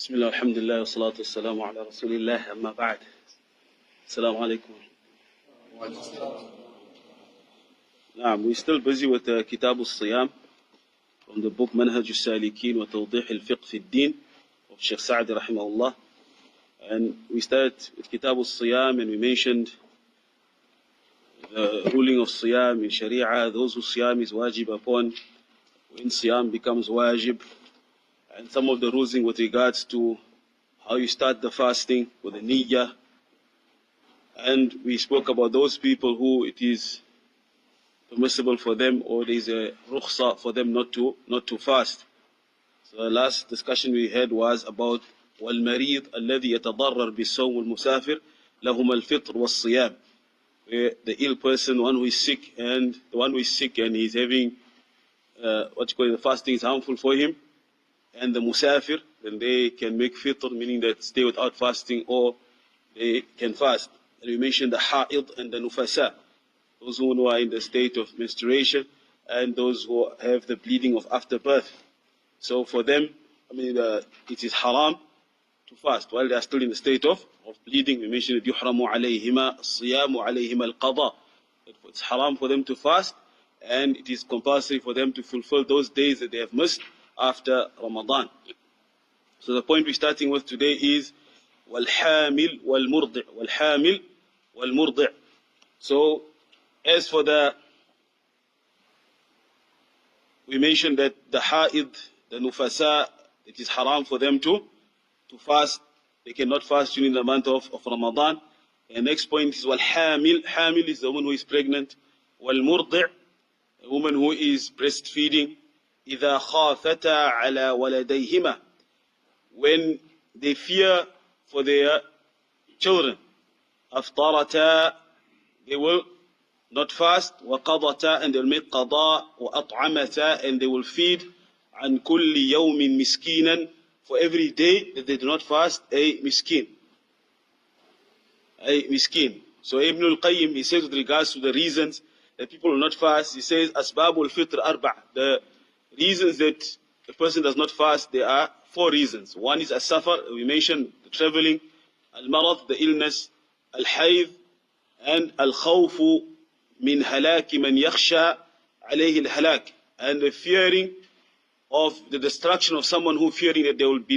بسم الله والحمد لله والصلاة والسلام على رسول الله أما بعد. السلام عليكم. We're still busy with kitaabu Siyaam from the book Manhaju Ssalikeen وتوضيح الفقه في الدين of Sheikh Sa'diy rahimahullah. And we started with kitaabu Siyaam and we mentioned the ruling of Siyaam in Sharia, those who Siyaam is wajib upon, when Siyaam becomes wajib, and some of the ruling with regards to how you start the fasting with the niyyah. And we spoke about those people who it is permissible for them or there is a rukhsa for them not to fast. So the last discussion we had was about وَالْمَرِيض الَّذِي يَتَضَرَّرْ بِالصَّوْمِ وَالْمُسَافِرِ لَهُمَا الْفِطْرُ وَالصِّيَامِ, where the ill person, the one who is sick and he's having the fasting is harmful for him, and the musafir, then they can make fitr, meaning that stay without fasting, or they can fast. And we mentioned the ha'id and the nufasa, those who are in the state of menstruation and those who have the bleeding of afterbirth. So for them, it is haram to fast while they are still in the state of bleeding. We mentioned that يُحْرَمُ عَلَيْهِمَا الصِّيَامُ عَلَيْهِمَا الْقَضَاءُ. It's haram for them to fast, and it is compulsory for them to fulfill those days that they have missed after Ramadan. So the point we're starting with today is وَالْحَامِلْ وَالْمُرْضِعْ. وَالْحَامِلْ وَالْمُرْضِعْ. So as for we mentioned that the ha'id, the nufasa, it is haram for them to fast. They cannot fast during the month of Ramadan. And next point is wal-hamil. Hamil is the woman who is pregnant. Wal-murdi', a woman who is breastfeeding. إِذَا خَافَتَا عَلَى وَلَدَيْهِمَا, when they fear for their children. أَفْطَرَتَا, they will not fast. وَقَضَتَا, and they will make qada. وَأَطْعَمَتَا, and they will feed. عَنْ كُلِّ يَوْمٍ مِسْكِينًا, for every day that they do not fast, a miskin. A miskin. So Ibn al-Qayyim, he says with regards to the reasons that people will not fast, he says asbabul fitr arba'. The reasons that a person does not fast, there are 4 reasons. One is as-safar, we mentioned the traveling, al-marad, the illness, al-hayd, and al-khawfu min halaki man yakhsha alayhi al-halak, and the fearing of the destruction of someone who fearing that they will be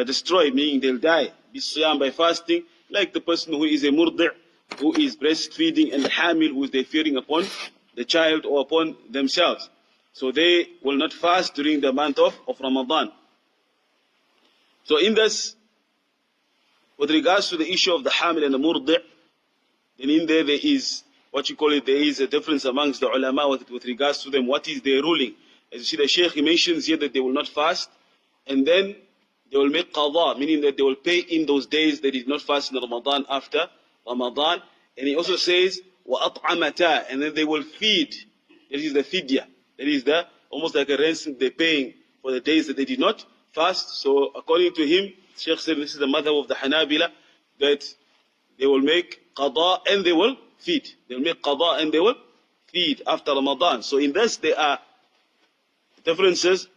destroyed, meaning they'll die. Bisiyam, by fasting, like the person who is a murdi', who is breastfeeding, and hamil, who is they fearing upon the child or upon themselves. So they will not fast during the month of Ramadan. So in this, with regards to the issue of the hamil and the murdi', then in there is there is a difference amongst the ulama with regards to them. What is their ruling? As you see, the sheikh, he mentions here that they will not fast, and then they will make qada, meaning that they will pay in those days they did not fast in Ramadan after Ramadan. And he also says وَأَطْعَمَتَا, and then they will feed. That is the fidya. That is almost like a ransom they're paying for the days that they did not fast. So according to him, Sheikh said this is the madhab of the Hanabila, that they will make qada and they will feed. They will make qada and they will feed after Ramadan. So in this there are differences.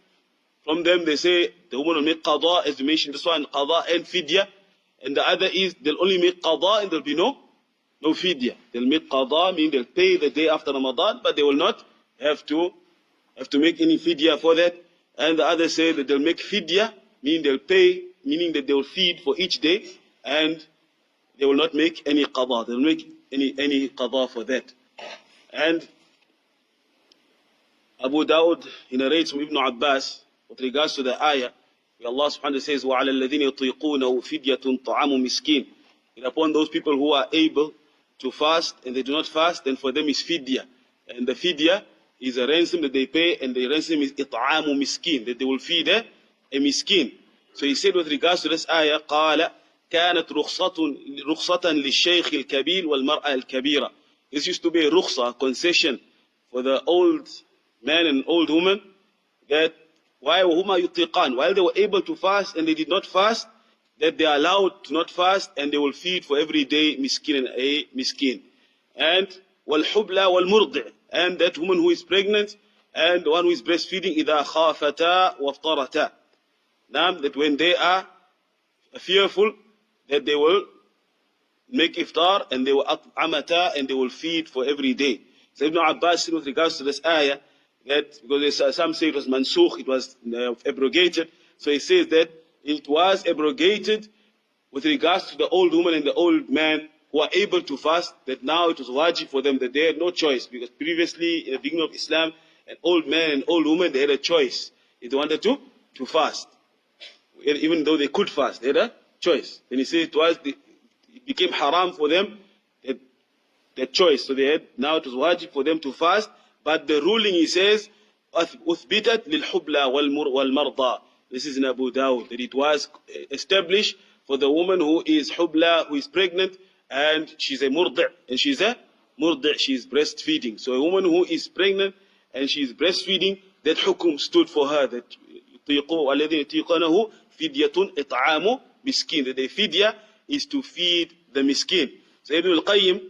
From them they say the woman will make qada, as we mentioned this one, qada and fidya. And the other is they'll only make qada and there'll be no fidya. They'll make qada, meaning they'll pay the day after Ramadan, but they will not have to make any fidya for that. And the others say that they'll make fidya, meaning they'll pay, meaning that they will feed for each day, and they will not make any qada. They'll make any qada for that. And Abu Dawud, he narrates from Ibn Abbas with regards to the ayah, where Allah subhanahu wa ta'ala says, وَعَلَى الَّذِينَ يُطِيقُونَهُ فِدْيَةٌ طَعَامُ مِسْكِينٍ. And upon those people who are able to fast and they do not fast, then for them is fidya. And the fidya is a ransom that they pay, and the ransom is it'amu miskin, that they will feed a miskin. So he said with regards to this ayah, قال كانت رخصة للشيخ الكبير والمرأة الكبيرة. This used to be a rukhsa, a concession for the old man and old woman, that while they were able to fast and they did not fast, that they are allowed to not fast, and they will feed for every day miskin and a miskin. And والحبلى والمرضع, and that woman who is pregnant and the one who is breastfeeding, إذا خافتا وافطرتا. Now, that when they are fearful that they will make iftar and they will amata and they will feed for every day. So Ibn Abbas said with regards to this ayah, that because some say it was mansukh, it was abrogated. So he says that it was abrogated with regards to the old woman and the old man who are able to fast, that now it was wajib for them, that they had no choice. Because previously, in the beginning of Islam, an old man and old woman, they had a choice. If they wanted to fast. Even though they could fast, they had a choice. Then he said it became haram for them, that choice. So they had, now it was wajib for them to fast. But the ruling, he says, أثبتت للحبلى والمرضى. This is in Abu Dawud, that it was established for the woman who is hubla, who is pregnant, and she's a murdi', and she's a murdi', she's breastfeeding. So a woman who is pregnant and she's breastfeeding, that hukum stood for her, that الَّذِينَ يُطِيقُونَهُ فِدْيَةٌ إِطْعَامُ miskin, that the fidya is to feed the miskin. So Ibn al-Qayyim,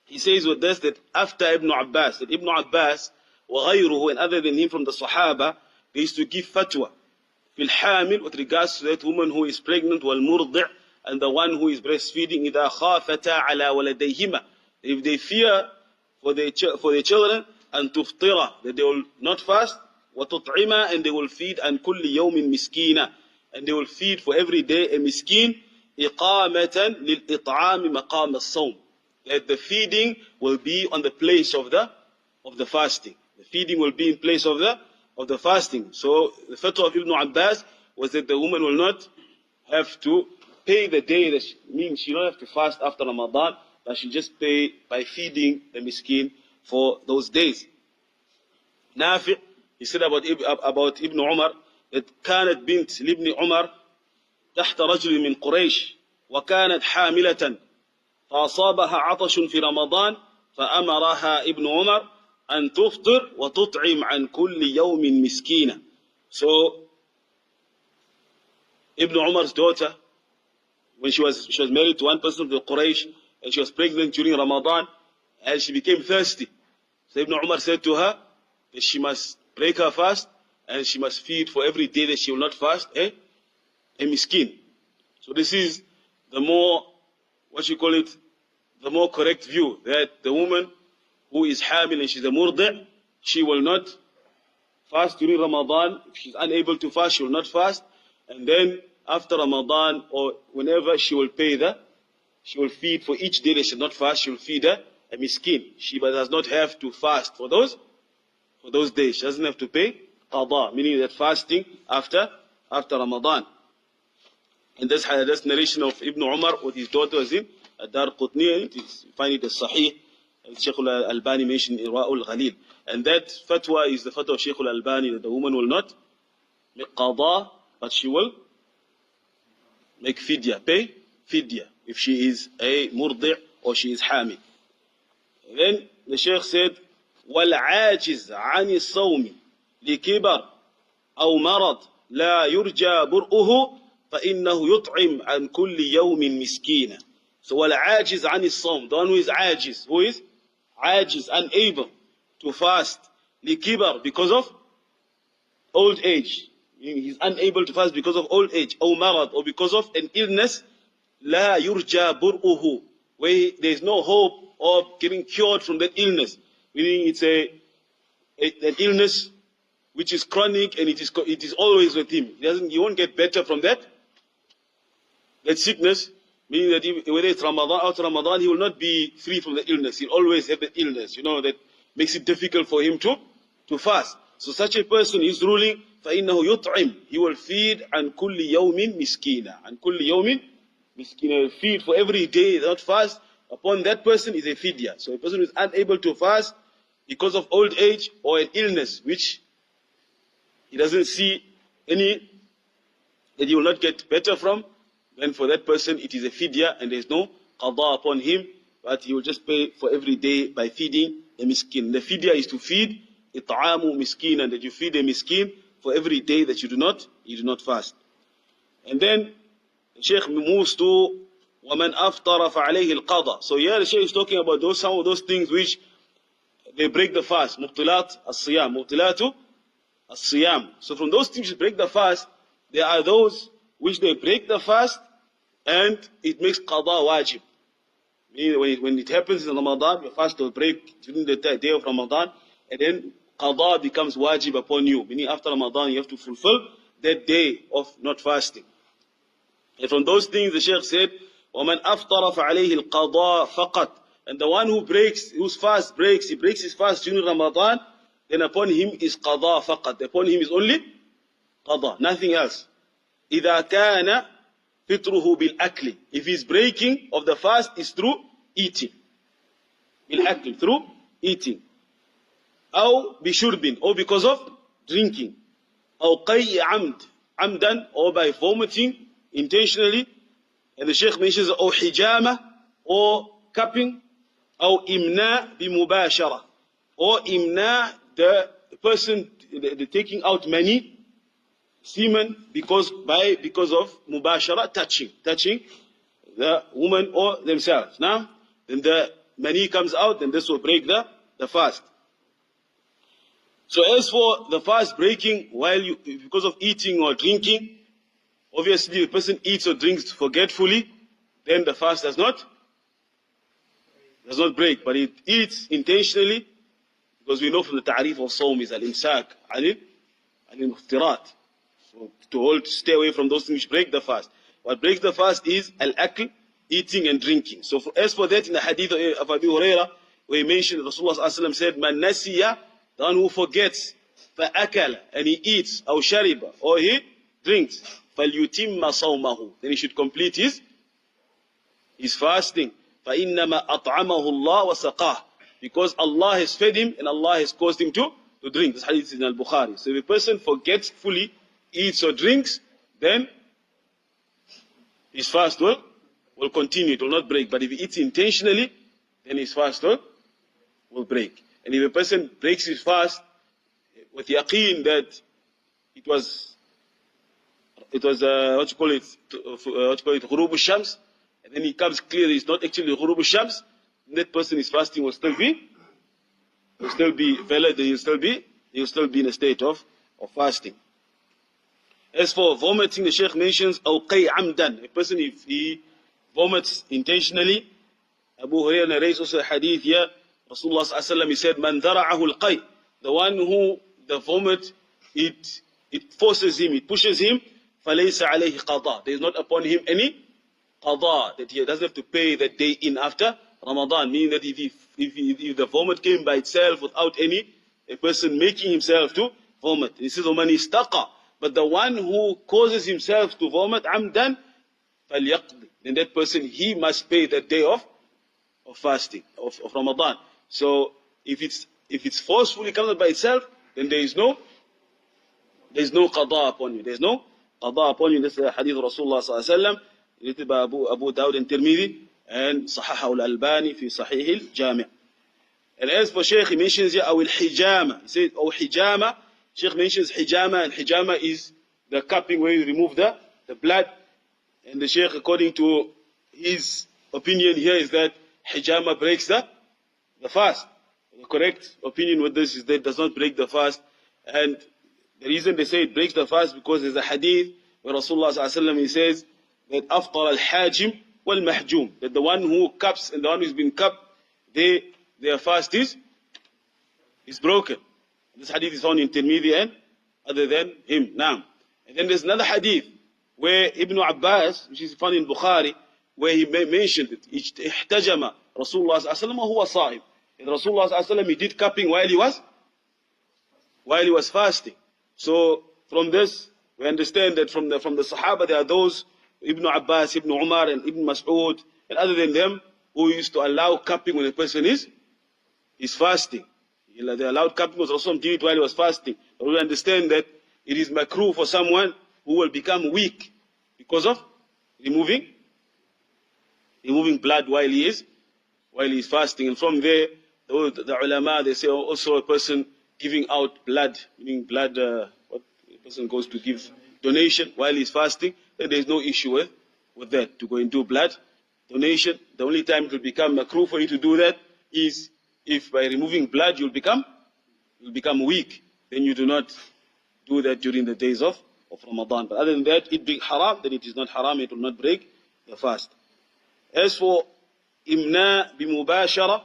he says with this, that after Ibn Abbas, that Ibn Abbas وغيره, and other than him from the Sahaba, they used to give fatwa fil hamil, with regards to that woman who is pregnant, wal murdi', and the one who is breastfeeding, إذا خافتا على ولديهما, if they fear for their children, and tuftira, that they will not fast, وتطعما, and they will feed, and kulli yawmin miskina, and they will feed for every day a miskin, إقامة للإطعام مقام الصوم, that the feeding will be on the place of the fasting. The feeding will be in place of the fasting. So the fatwa of Ibn Abbas was that the woman will not have to pay the day, that means she don't have to fast after Ramadan, but she just pay by feeding the miskin for those days. Nafi', he said about Ibn Umar, that كانت بنت لابن عمر تحت رجل من قريش وكانت حاملة فأصابها عطش في رمضان فأمرها ابن عمر أن تفطر وتطعم عن كل يوم مسكينة. So Ibn Umar's daughter, when she was married to one person of the Quraysh, and she was pregnant during Ramadan, and she became thirsty. So Ibn Umar said to her that she must break her fast, and she must feed for every day that she will not fast a miskin. So this is the more, the more correct view, that the woman who is hamil and she's a murdi', she will not fast during Ramadan. If she's unable to fast, she will not fast. And then after Ramadan, or whenever, she will feed for each day that she will not fast, she will feed a miskin. She does not have to fast for those days. She doesn't have to pay qada, meaning that fasting after Ramadan. And this narration of Ibn Umar with his daughter was in Dar Qutni, you find it as Sahih, Sheikh al-Albani mentioned in Irwa'ul Ghalil. And that fatwa is the fatwa of Sheikh al-Albani, that the woman will not make qada, but she will make fidya, pay fidya, if she is a murdi' or she is hamil. Then the Sheikh said, وَالْعَاجِزْ عَنِ الصَّوْمِ لِكِبَرْ أَوْ مَرَضْ لَا يُرْجَى بُرْءُهُ فَإِنَّهُ يُطْعِمْ عَنْ كُلِّ يَوْمٍ مِسْكِينًا. So وَالْعَاجِزْ عَنِ الصَّوْمِ, the one who is unable to fast, لِكِبَرْ, because of old age. He's unable to fast because of old age, or marad, or because of an illness, la yurja bur'uhu, where there is no hope of getting cured from that illness. Meaning it's an illness which is chronic and it is always with him. He won't get better from that sickness. Meaning that whether it's Ramadan or after Ramadan, he will not be free from the illness. He'll always have the illness, that makes it difficult for him to fast. So such a person is ruling, فَإِنَّهُ يُطْعِمْ, he will feed عَنْ كُلِّ يَوْمٍ مِسْكِينًا. عَنْ كُلِّ يَوْمٍ مِسْكِينًا. He will feed for every day, not fast. Upon that person is a fidya. So a person who is unable to fast because of old age or an illness which he doesn't see that he will not get better from, then for that person it is a fidya and there is no qada upon him, but he will just pay for every day by feeding a miskin. The fidya is to feed it'amu miskin, and that you feed a miskin for every day that you do not fast. And then the Sheikh moves to وَمَنْ أَفْطَرَ فَعَلَيْهِ الْقَضَى. So here the Sheikh is talking about some of those things which they break the fast. مُبْطِلَاتُ الصِّيَامِ. So from those things which break the fast, there are those which they break the fast and it makes qada wajib. Meaning when it happens in Ramadan, your fast will break during the day of Ramadan, and then qada becomes wajib upon you. Meaning after Ramadan, you have to fulfill that day of not fasting. And from those things, the Shaykh said, وَمَنْ أَفْطَرَ فَعَلَيْهِ الْقَضَاء فَقَطْ. And the one who breaks, whose fast breaks, he breaks his fast during Ramadan, then upon him is qada faqat. Upon him is only qada, nothing else. إِذَا كَانَ فِطْرُهُ بِالْأَكْلِ. If his breaking of the fast is through eating. بِالْأَكْلِ, through eating. أو بشرب, or because of drinking. أو قَيْءِ عَمْد, عَمْدًا, or by vomiting intentionally. And the Shaykh mentions أو حجامة, or cupping. أو إمناء بمباشرة, or imna, the person the taking out mani, semen, because of mubashara, touching the woman or themselves. Now, then the mani comes out, then this will break the fast. So as for the fast breaking because of eating or drinking, obviously the person eats or drinks forgetfully, then the fast does not break, but it eats intentionally, because we know from the ta'rif of sawm is al-imsak, al-muftirat. So to stay away from those things which break the fast. What breaks the fast is al-akl, eating and drinking. So as for that, in the hadith of Abu Hurairah, where he mentioned, Rasulullah ﷺ said, Man nasiya, the one who forgets, فَأَكَلَ, and he eats, أو شَرِبَ, or he drinks, فَلْيُتِمَّ صَوْمَهُ, then he should complete his fasting. فَإِنَّمَا أَطْعَمَهُ اللَّهُ وَسَقَاهُ, because Allah has fed him and Allah has caused him to drink. This hadith is in Al-Bukhari. So if a person forgetfully eats or drinks, then his fast will continue, it will not break. But if he eats intentionally, then his fast will break. And if a person breaks his fast with yaqeen that it was ghurub al-shams, and then he comes clear that it's not actually ghurub al-shams, that person, his fasting will still be valid, he'll still be in a state of fasting. As for vomiting, the Shaykh mentions أو قَيْ عَمْدًا, a person if he vomits intentionally. Abu Hurairah narrates also a hadith here. Rasulullah ﷺ, he said, Man dhara'ahu al-qay, the one who the vomit it forces him, it pushes him, فَلَيْسَ عَلَيْهِ قَضَى, there is not upon him any qada, that he doesn't have to pay that day in after Ramadan. Meaning that if the vomit came by itself without a person making himself to vomit. He says, وَمَنِ اسْتَقَى, but the one who causes himself to vomit, عَمْدًا فَلْيَقْضِ, then that person, he must pay that day of fasting, of Ramadan. So if it's forcefully comes by itself, then there is no qada upon you. There's no qada upon you. This is the hadith of Rasulullah sallallahu alaihi wasallam, written by Abu Dawud and Tirmidhi, and Sahahahu al-Albani fi Sahih al-Jami'. And as for Shaykh, he mentions here, أو الحجامة, he says, أو حجامة, Shaykh mentions hijama, and hijama is the cupping where you remove the blood. And the Shaykh, according to his opinion here, is that hijama breaks the fast. The correct opinion with this is that it does not break the fast. And the reason they say it breaks the fast, because there's a hadith where Rasulullah sallallahu alaihi wasallam, he says that aftar al-hajim wal-mahjum, that the one who cups and the one who's been cupped, their fast is broken. This hadith is found in Tirmidhi and other than him. Now, and then there's another hadith where Ibn Abbas, which is found in Bukhari, where he mentioned it. Ihtajama Rasulullah sallallahu alaihi wasallam wa huwa sa'im. And Rasulullah sallallahu alaihi wasallam, he did cupping while he was fasting. So from this, we understand that from the Sahaba, there are those, Ibn Abbas, Ibn Umar, and Ibn Mas'ud, and other than them, who used to allow cupping when a person is fasting. They allowed cupping because Rasulullah did it while he was fasting. But we understand that it is makruh for someone who will become weak because of removing blood while he is fasting. And from there, the ulama, they say also a person giving out blood, meaning blood, what a person goes to give donation while he's fasting, then there is no issue with that, to go and do blood donation. The only time it will become makruh for you to do that is if by removing blood you'll become weak. Then you do not do that during the days of of Ramadan. But other than that, it being haram, then it is not haram, it will not break the fast. As for imna bimubashara,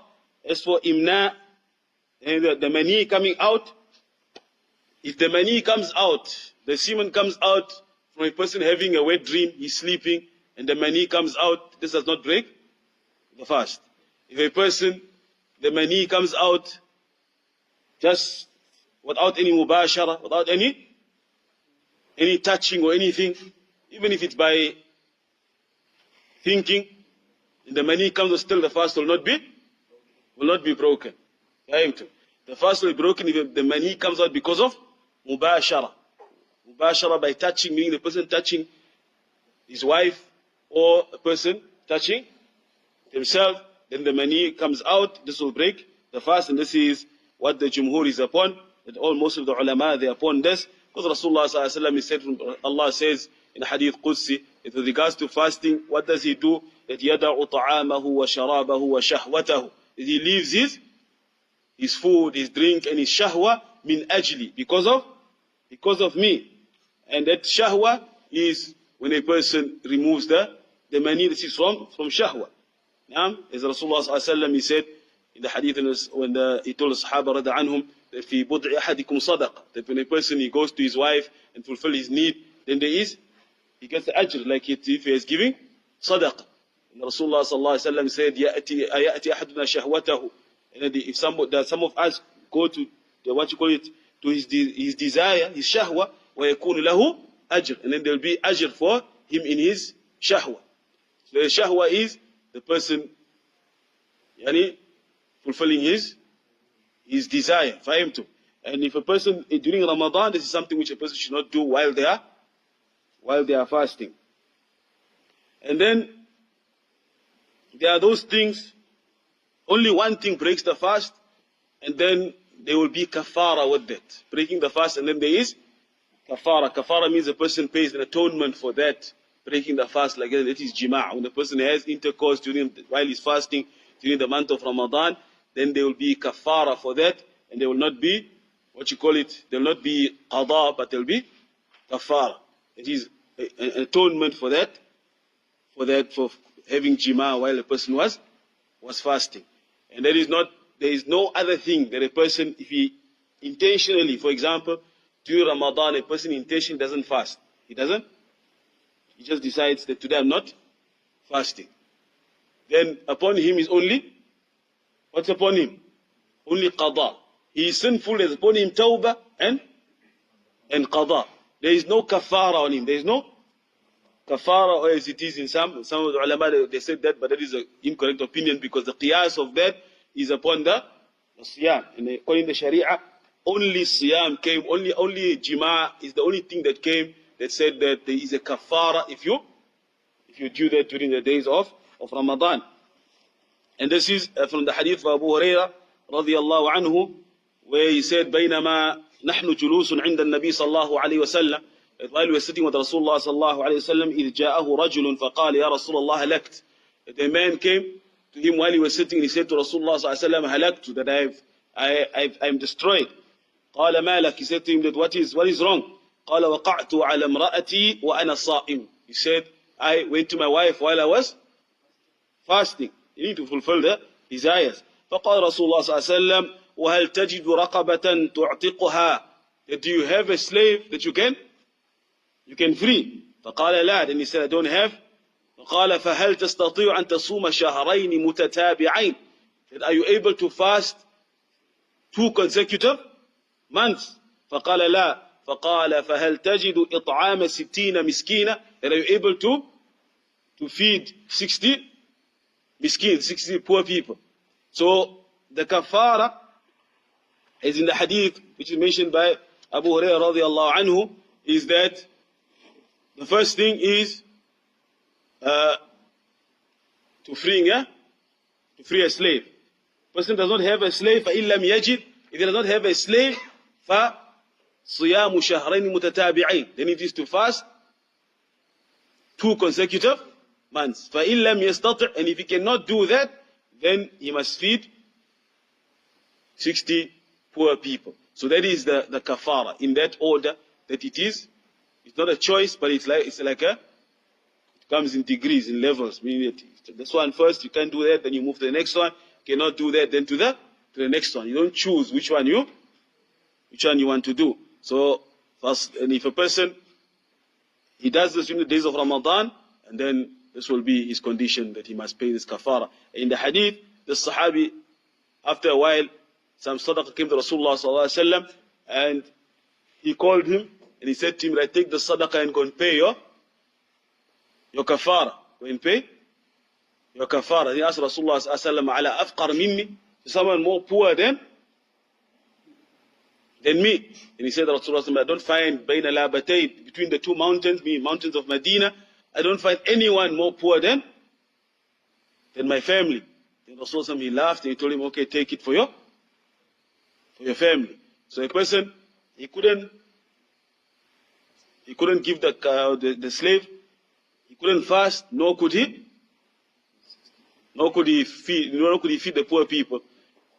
as for imna, and the mani coming out, if the mani comes out, the semen comes out from a person having a wet dream, he's sleeping, and the mani comes out, this does not break the fast. If a person, the mani comes out just without any mubashara, without any touching or anything, even if it's by thinking, and the mani comes out, still the fast will not be broken. The fast will be broken if the mani comes out because of mubashara. Mubashara by touching, meaning the person touching his wife or a person touching himself, then the mani comes out, this will break the fast, and this is what the Jumhur is upon, that most of the ulama, they are upon this, because Rasulullah ﷺ said, Allah says in Hadith Qudsi, with regards to fasting, what does he do? That يَدَعُ طَعَامَهُ وَشَرَابَهُ وَشَهْوَتَهُ, that he leaves his food, his drink, and his shahwa, min ajli, because of me. And that shahwa is when a person removes the mani, this is from shahwa. As Rasulullah ﷺ, he said in the hadith, when he told the Sahaba rada anhum, that fi bud'i ahadikum sadaq, that when a person he goes to his wife and fulfill his need, then he gets the ajr, like if he is giving sadaq. And Rasulullah ﷺ said, ayati ahaduna shahwatahu, and if some of us go to to his desire, his shahwa, وَيَكُونُ لَهُ أَجْرٍ, and then there will be ajr for him in his shahwa. So the shahwa is the person fulfilling his desire for him to. And if a person during Ramadan, this is something which a person should not do while they are fasting. And then there are those things, only one thing breaks the fast, and then there will be kafara with that, breaking the fast, and then there is kafara. Kafara means a person pays an atonement for that, breaking the fast, like that is jima'. When a person has intercourse while he's fasting during the month of Ramadan, then there will be kafara for that, and there will not be, there will not be qada, but there will be kafara. It is an atonement for that, for having jima' while a person was fasting. And there is no other thing that a person, if he intentionally, for example, during Ramadan, a person intentionally doesn't fast. He doesn't. He just decides that today I'm not fasting. Then upon him is only, what's upon him? Only qada. He is sinful, there's upon him tawbah and qada. There is no kafara on him. There is no kafara, or as it is in some of the ulama, they said that, but that is an incorrect opinion, because the qiyas of that is upon the siyam. And according to the sharia, only siyam came, only jima' is the only thing that came that said that there is a kafara if you do that during the days of Ramadan. And this is from the hadith of Abu Hurairah radiyallahu anhu, where he said, بينما نحن جلوس عند النبي صلى الله عليه وسلم, while we were sitting with Rasulullah صلى الله عليه وسلم, إذ جاءه رجل فقال يا رسول الله هلكت. That a man came to him while he was sitting, he said to Rasulullah صلى الله عليه وسلم, هلكت, that I'm destroyed. قال ما لك, he said to him that what is wrong? قال وقعت على امرأتي وأنا صائم. He said, I went to my wife while I was fasting. You need to fulfill the desires. فقال رسول الله صلى الله عليه وسلم وهل تجد رقبة تعتقها, do you have a slave that you can free? فقال لا, then he said, I don't have. فقال فهل تستطيع أن تصوم شهرين متتابعين, that are you able to fast 2 consecutive months? فقال لا. فقال فهل تجد إطعام 60 مسكينة, that are you able to feed 60 miskin, 60 poor people? So the kafara is in the hadith which is mentioned by Abu Hurairah radiyallahu anhu, is that the first thing is to free a slave. Person does not have a slave, فَإِن لَمْ يَجِدْ, if he does not have a slave, فَصِيَامُ شَهْرَيْنِ مُتَتَابِعَيْنِ, then it is to fast 2 consecutive months. فَإِن لَمْ يَسْتَطِعْ, and if he cannot do that, then he must feed 60 poor people. So that is the kafara, in that order that it is It's not a choice, but it's like it comes in degrees, in levels. Meaning that this one first, you can't do that, then you move to the next one. You cannot do that, then to the next one. You don't choose which one you want to do. So first, and if a person he does this during the days of Ramadan, and then this will be his condition that he must pay this kafara. In the hadith, the Sahabi, after a while, some sadaqah came to Rasulullah sallallahu alaihi wasallam, and he called him and he said to him, "Right, take the sadaqah and go and pay your kafara. Go and pay your kafara." He asked Rasulullah sallallahu alaihi wasallam, "Ala afqar minni?" Someone more poor than me. And he said, Rasulullah, I don't find bayna labatayn, between the two mountains, meaning mountains of Medina, I don't find anyone more poor than my family. Then Rasulullah, he laughed and he told him, okay, take it for your family. So a person, he couldn't give the slave, he couldn't fast, nor could he feed the poor people.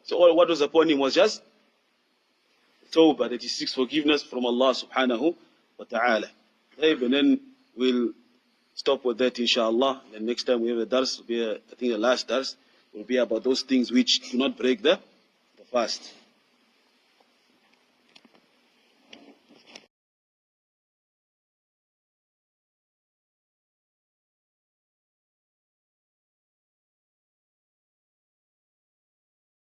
So all what was upon him was just tawbah, that he seeks forgiveness from Allah subhanahu wa ta'ala. And then we'll stop with that inshallah. And next time we have a dars, I think the last dars will be about those things which do not break the fast.